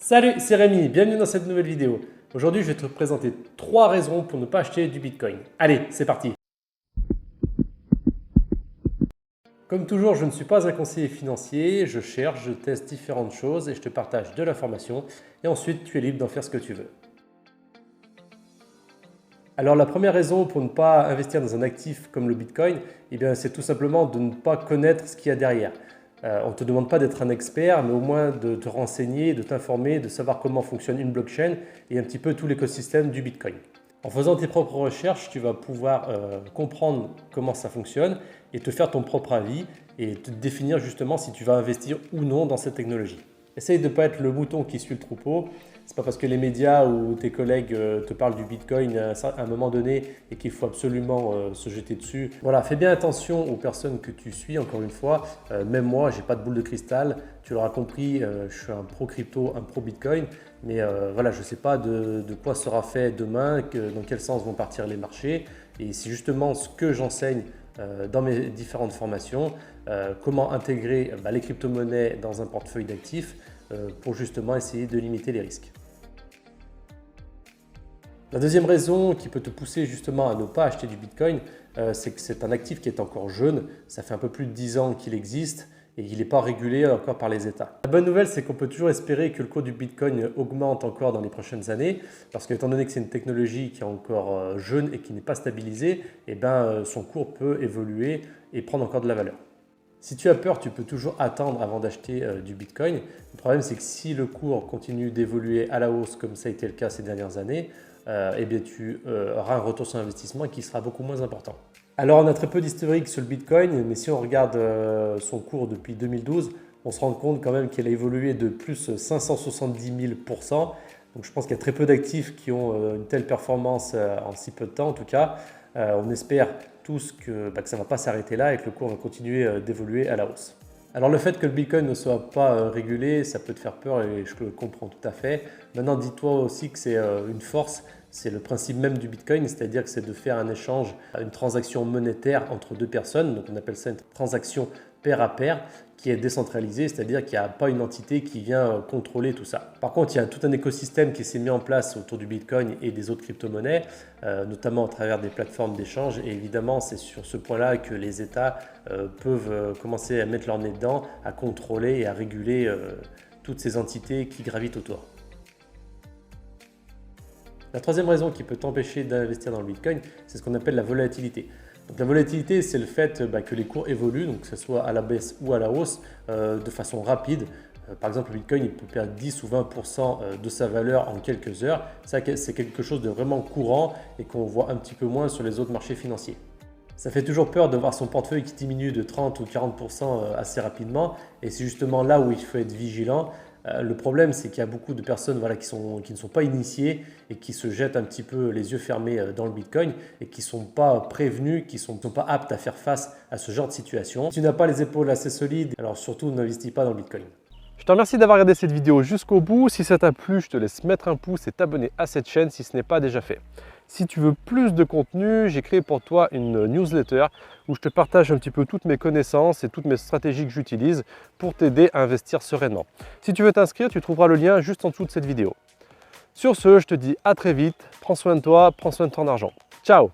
Salut, c'est Rémi, bienvenue dans cette nouvelle vidéo. Aujourd'hui, je vais te présenter 3 raisons pour ne pas acheter du Bitcoin. Allez, c'est parti. Comme toujours, je ne suis pas un conseiller financier, je cherche, je teste différentes choses et je te partage de l'information et ensuite tu es libre d'en faire ce que tu veux. Alors la première raison pour ne pas investir dans un actif comme le Bitcoin, c'est tout simplement de ne pas connaître ce qu'il y a derrière. On ne te demande pas d'être un expert, mais au moins de te renseigner, de t'informer, de savoir comment fonctionne une blockchain et un petit peu tout l'écosystème du Bitcoin. En faisant tes propres recherches, tu vas pouvoir comprendre comment ça fonctionne et te faire ton propre avis et te définir justement si tu vas investir ou non dans cette technologie. Essaye de ne pas être le mouton qui suit le troupeau. C'est pas parce que les médias ou tes collègues te parlent du Bitcoin à un moment donné et qu'il faut absolument se jeter dessus. Voilà, fais bien attention aux personnes que tu suis, encore une fois. Même moi, j'ai pas de boule de cristal. Tu l'auras compris, je suis un pro crypto, un pro Bitcoin. Mais voilà, je ne sais pas de quoi sera fait demain, dans quel sens vont partir les marchés. Et c'est justement ce que j'enseigne dans mes différentes formations, comment intégrer les crypto-monnaies dans un portefeuille d'actifs pour justement essayer de limiter les risques. La deuxième raison qui peut te pousser justement à ne pas acheter du Bitcoin, c'est que c'est un actif qui est encore jeune. Ça fait un peu plus de 10 ans qu'il existe et il n'est pas régulé encore par les États. La bonne nouvelle, c'est qu'on peut toujours espérer que le cours du Bitcoin augmente encore dans les prochaines années parce qu'étant donné que c'est une technologie qui est encore jeune et qui n'est pas stabilisée, son cours peut évoluer et prendre encore de la valeur. Si tu as peur, tu peux toujours attendre avant d'acheter du Bitcoin. Le problème, c'est que si le cours continue d'évoluer à la hausse comme ça a été le cas ces dernières années, tu auras un retour sur investissement qui sera beaucoup moins important. Alors, on a très peu d'historique sur le Bitcoin, mais si on regarde son cours depuis 2012, on se rend compte quand même qu'il a évolué de plus 570 000%. Donc, je pense qu'il y a très peu d'actifs qui ont une telle performance en si peu de temps. En tout cas, on espère tous que ça ne va pas s'arrêter là et que le cours va continuer d'évoluer à la hausse. Alors le fait que le Bitcoin ne soit pas régulé, ça peut te faire peur et je le comprends tout à fait. Maintenant, dis-toi aussi que c'est une force, c'est le principe même du Bitcoin, c'est-à-dire que c'est de faire un échange, une transaction monétaire entre deux personnes, donc on appelle ça une transaction pair à pair, qui est décentralisée, c'est-à-dire qu'il n'y a pas une entité qui vient contrôler tout ça. Par contre, il y a tout un écosystème qui s'est mis en place autour du Bitcoin et des autres crypto-monnaies, notamment à travers des plateformes d'échange. Et évidemment, c'est sur ce point-là que les États peuvent commencer à mettre leur nez dedans, à contrôler et à réguler toutes ces entités qui gravitent autour. La troisième raison qui peut t'empêcher d'investir dans le Bitcoin, c'est ce qu'on appelle la volatilité. Donc la volatilité, c'est le fait que les cours évoluent, donc que ce soit à la baisse ou à la hausse, de façon rapide. Par exemple, le Bitcoin il peut perdre 10 ou 20% de sa valeur en quelques heures. Ça, c'est quelque chose de vraiment courant et qu'on voit un petit peu moins sur les autres marchés financiers. Ça fait toujours peur de voir son portefeuille qui diminue de 30 ou 40% assez rapidement et c'est justement là où il faut être vigilant. Le problème, c'est qu'il y a beaucoup de personnes qui ne sont pas initiées et qui se jettent un petit peu les yeux fermés dans le Bitcoin et qui ne sont pas prévenus, qui ne sont pas aptes à faire face à ce genre de situation. Si tu n'as pas les épaules assez solides, alors surtout n'investis pas dans le Bitcoin. Je te remercie d'avoir regardé cette vidéo jusqu'au bout. Si ça t'a plu, je te laisse mettre un pouce et t'abonner à cette chaîne si ce n'est pas déjà fait. Si tu veux plus de contenu, j'ai créé pour toi une newsletter où je te partage un petit peu toutes mes connaissances et toutes mes stratégies que j'utilise pour t'aider à investir sereinement. Si tu veux t'inscrire, tu trouveras le lien juste en dessous de cette vidéo. Sur ce, je te dis à très vite. Prends soin de toi, prends soin de ton argent. Ciao!